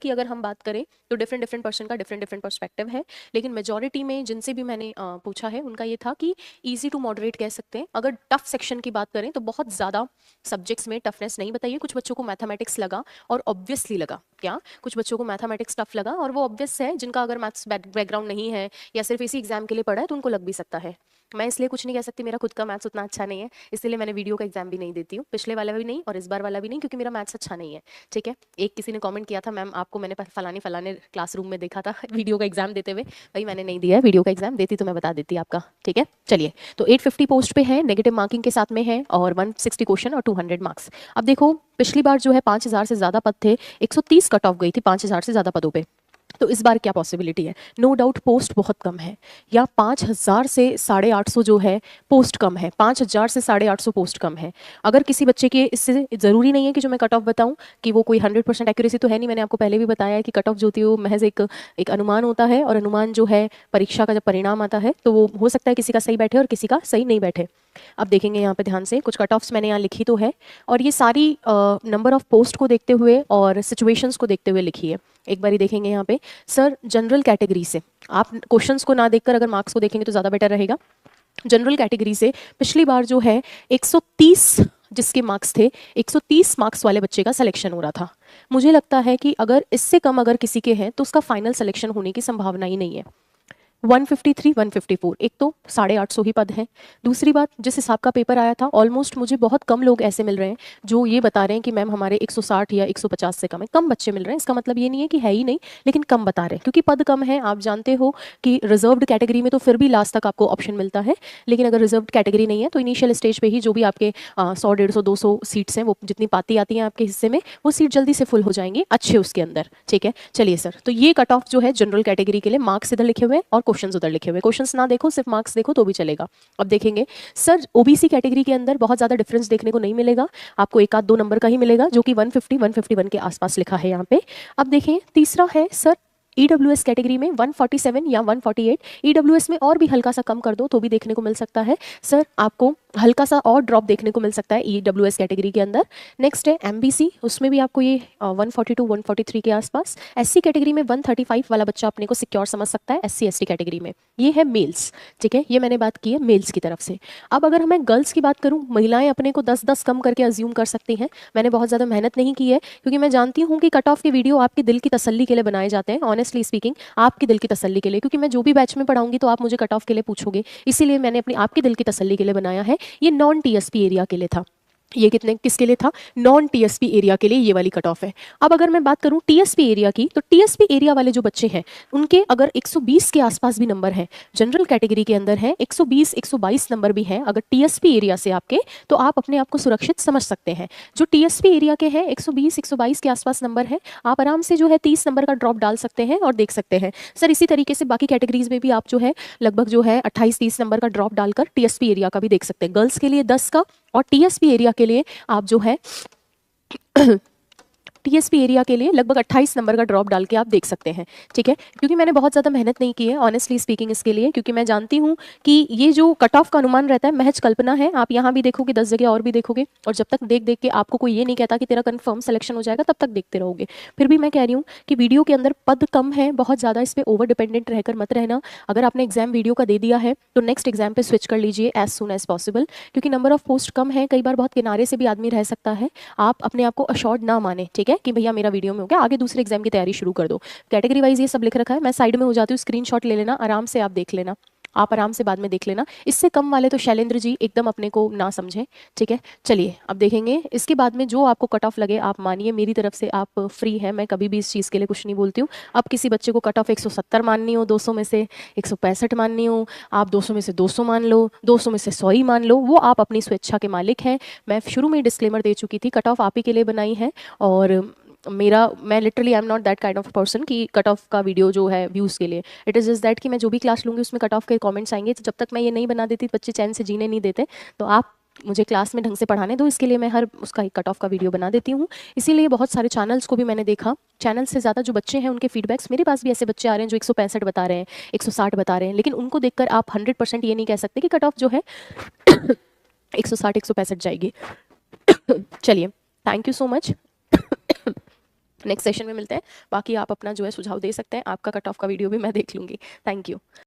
की अगर हम बात करें तो डिफरेंट डिफरेंट पर्सन का डिफरेंट डिफरेंट पर्सपेक्टिव है, लेकिन मेजॉरिटी में जिनसे भी मैंने पूछा है उनका ये था कि ईजी टू मॉडरेट कह सकते हैं। अगर टफ सेक्शन की बात करें तो बहुत ज़्यादा सब्जेक्ट्स में टफनेस नहीं बताइए। कुछ बच्चों को मैथमेटिक्स लगा और ऑब्वियसली लगा, क्या कुछ बच्चों को मैथमेटिक्स टफ लगा, और वो ऑब्वियस है जिनका अगर मैथ्स बैकग्राउंड नहीं है या सिर्फ इसी एग्जाम के लिए पढ़ा है तो उनको लग भी सकता है। मैं इसलिए कुछ नहीं कह सकती, मेरा खुद का मैथ्स उतना अच्छा नहीं है, इसलिए मैंने वीडियो का एग्जाम भी नहीं देती हूँ, पिछले वाला भी नहीं और इस बार वाला भी नहीं, क्योंकि मेरा मैथ्स अच्छा नहीं है। ठीक है, एक किसी ने कमेंट किया था, मैम आपको मैंने फलाने फलाने क्लासरूम में देखा था वीडियो का एग्जाम देते हुए, भाई मैंने नहीं दिया है वीडियो का एग्जाम, देती तो मैं बता देती आपका। ठीक है, चलिए, तो 850 पोस्ट पे है, नेगेटिव मार्किंग के साथ में है, और 160 क्वेश्चन और 200 मार्क्स। अब देखो, पिछली बार जो है 5000 से ज़्यादा पद थे, 130 कट ऑफ गई थी 5000 से ज़्यादा पदों पे। तो इस बार क्या पॉसिबिलिटी है? नो डाउट पोस्ट बहुत कम है, या 5000 से 850 जो है पोस्ट कम है, 5000 से 850 पोस्ट कम है। अगर किसी बच्चे के, इससे ज़रूरी नहीं है कि जो मैं कट ऑफ बताऊं कि वो कोई 100% एक्यूरेसी तो है नहीं, मैंने आपको पहले भी बताया है कि कट ऑफ जो होती है वो महज एक अनुमान होता है, और अनुमान जो है परीक्षा का जब परिणाम आता है तो वो हो सकता है किसी का सही बैठे और किसी का सही नहीं बैठे। अब देखेंगे यहाँ पे ध्यान से, कुछ कट ऑफ्स मैंने यहाँ लिखी तो है, और ये सारी नंबर ऑफ पोस्ट को देखते हुए और सिचुएशंस को देखते हुए लिखी है। एक बार ही देखेंगे यहाँ पे, सर जनरल कैटेगरी से, आप क्वेश्चंस को ना देखकर अगर मार्क्स को देखेंगे तो ज़्यादा बेटर रहेगा। जनरल कैटेगरी से पिछली बार जो है 130 जिसके मार्क्स थे, 130 मार्क्स वाले बच्चे का सिलेक्शन हो रहा था। मुझे लगता है कि अगर इससे कम अगर किसी के हैं तो उसका फाइनल सिलेक्शन होने की संभावना ही नहीं है। 153, 154, एक तो 850 ही पद हैं। दूसरी बात, जिस हिसाब का पेपर आया था, ऑलमोस्ट मुझे बहुत कम लोग ऐसे मिल रहे हैं जो ये बता रहे हैं कि मैम हमारे 160 या 150 से कम है। कम बच्चे मिल रहे हैं, इसका मतलब ये नहीं है कि है ही नहीं, लेकिन कम बता रहे हैं क्योंकि पद कम है। आप जानते हो कि रिजर्व्ड कैटेगरी में तो फिर भी लास्ट तक आपको ऑप्शन मिलता है, लेकिन अगर रिजर्व्ड कैटेगरी नहीं है तो इनिशियल स्टेज पे ही जो भी आपके 100, 150, 200 सीट्स हैं, वो जितनी पाती आती हैं आपके हिस्से में, वो सीट जल्दी से फुल हो जाएंगी अच्छे उसके अंदर। ठीक है, चलिए सर, तो ये कट ऑफ जो है जनरल कैटेगरी के लिए, मार्क्स इधर लिखे हुए हैं और क्वेश्चंस उधर लिखे हुए हैं। क्वेश्चंस ना देखो, सिर्फ मार्क्स देखो तो भी चलेगा। अब देखेंगे सर, ओबीसी कैटेगरी के अंदर बहुत ज्यादा डिफरेंस देखने को नहीं मिलेगा, आपको एक आध दो नंबर का ही मिलेगा, जो कि 150, 151 के आसपास लिखा है यहाँ पे। अब देखें, तीसरा है सर ईडब्ल्यूएस कैटेगरी में 147 या 148, ईडब्ल्यूएस में और भी हल्का सा कम कर दो तो भी देखने को मिल सकता है सर, आपको हल्का सा और ड्रॉप देखने को मिल सकता है ईडब्ल्यूएस कैटेगरी के अंदर। नेक्स्ट है एमबीसी, उसमें भी आपको ये 142, 143 के आसपास। एससी कैटेगरी में 135 वाला बच्चा अपने को सिक्योर समझ सकता है एससी एसटी कैटेगरी में। ये है मेल्स। ठीक है, ये मैंने बात की है मेल्स की तरफ से। अब अगर मैं गर्ल्स की बात करूँ, महिलाएं अपने को 10-10 कम करके अज्यूम कर सकती हैं। मैंने बहुत ज़्यादा मेहनत नहीं की है, क्योंकि मैं जानती हूँ कि कट ऑफ के वीडियो आपके दिल की तसल्ली के लिए बनाए जाते हैं, ऑनेस्टली स्पीकिंग आपके दिल की तसल्ली के लिए, क्योंकि मैं जो भी बैच में पढ़ाऊंगी तो आप मुझे कट ऑफ के लिए पूछोगे, इसीलिए मैंने अपनी आपके दिल की तसल्ली के लिए बनाया है। ये नॉन टीएसपी एरिया के लिए था। ये कितने किसके लिए था? नॉन टीएसपी एरिया के लिए ये वाली कट ऑफ है। अब अगर मैं बात करूं टीएसपी एरिया की, तो टीएसपी एरिया वाले जो बच्चे हैं उनके अगर 120 के आसपास भी नंबर हैं, जनरल कैटेगरी के अंदर है 120, 122 नंबर भी हैं, अगर टीएसपी एरिया से आपके, तो आप अपने आप को सुरक्षित समझ सकते हैं। जो टीएसपी एरिया के हैं 120, 122 के आसपास नंबर है, आप आराम से जो है 30 नंबर का ड्रॉप डाल सकते हैं और देख सकते हैं। सर इसी तरीके से बाकी कैटेगरीज में भी आप जो है लगभग जो है 28-30 नंबर का ड्रॉप डालकर टीएसपी एरिया का भी देख सकते हैं। गर्ल्स के लिए 10 का, और टीएसपी एरिया के लिए आप जो है टीएसपी एरिया के लिए लगभग 28 नंबर का ड्रॉप डाल के आप देख सकते हैं। ठीक है, क्योंकि मैंने बहुत ज़्यादा मेहनत नहीं की है ऑनेस्टली स्पीकिंग इसके लिए, क्योंकि मैं जानती हूँ कि ये जो कट ऑफ का अनुमान रहता है महज कल्पना है। आप यहाँ भी देखोगे, 10 जगह और भी देखोगे, और जब तक देख देख के आपको कोई ये नहीं कहता कि तेरा कंफर्म सिलेक्शन हो जाएगा, तब तक देखते रहोगे। फिर भी मैं कह रही हूँ कि वीडियो के अंदर पद कम है, बहुत ज़्यादा इस पर ओवर डिपेंडेंट रहकर मत रहना। अगर आपने एग्जाम वीडियो का दे दिया है तो नेक्स्ट एग्जाम पे स्विच कर लीजिए एज सुन एज पॉसिबल, क्योंकि नंबर ऑफ पोस्ट कम है, कई बार बहुत किनारे से भी आदमी रह सकता है। आप अपने आप को अश्योर्ड ना माने, ठीक है, कि भैया मेरा वीडियो में हो गया, आगे दूसरे एग्जाम की तैयारी शुरू कर दो। कैटेगरी वाइज ये सब लिख रखा है, मैं साइड में हो जाती हूँ, स्क्रीनशॉट ले लेना, आराम से आप देख लेना, आप आराम से बाद में देख लेना। इससे कम वाले तो शैलेंद्र जी एकदम अपने को ना समझें। ठीक है, चलिए अब देखेंगे इसके बाद में जो आपको कट ऑफ लगे आप मानिए, मेरी तरफ से आप फ्री है, मैं कभी भी इस चीज़ के लिए कुछ नहीं बोलती हूँ। अब किसी बच्चे को कट ऑफ 170 माननी हो, 200 में से 165 माननी हो, आप 200 में से 200 मान लो, 200 में से 100 ही मान लो, वो आप अपनी स्वेच्छा के मालिक हैं। मैं शुरू में डिस्क्लेमर दे चुकी थी, कट ऑफ आप ही के लिए बनाई है, और मैं literally I am not that kind of person कि कट ऑफ का वीडियो जो है व्यूज़ के लिए। इट इज़ जस्ट दैट कि मैं जो भी क्लास लूँगी उसमें कट ऑफ के कमेंट्स आएंगे, तो जब तक मैं ये नहीं बना देती बच्चे चैन से जीने नहीं देते, तो आप मुझे क्लास में ढंग से पढ़ाने दो, इसके लिए मैं हर उसका एक कट ऑफ का वीडियो बना देती हूँ। इसीलिए बहुत सारे चैनल्स को भी मैंने देखा, चैनल से ज़्यादा जो बच्चे हैं उनके फीडबैक्स, मेरे पास भी ऐसे बच्चे आ रहे हैं जो 165 बता रहे हैं, 160 बता रहे हैं, लेकिन उनको देखकर आप 100% ये नहीं कह सकते कि कट ऑफ जो है 160, 165 जाएगी। चलिए, thank you so much. Next session में मिलते हैं। बाकी आप अपना जो है सुझाव दे सकते हैं, आपका कट ऑफ का वीडियो भी मैं देख लूँगी। Thank you.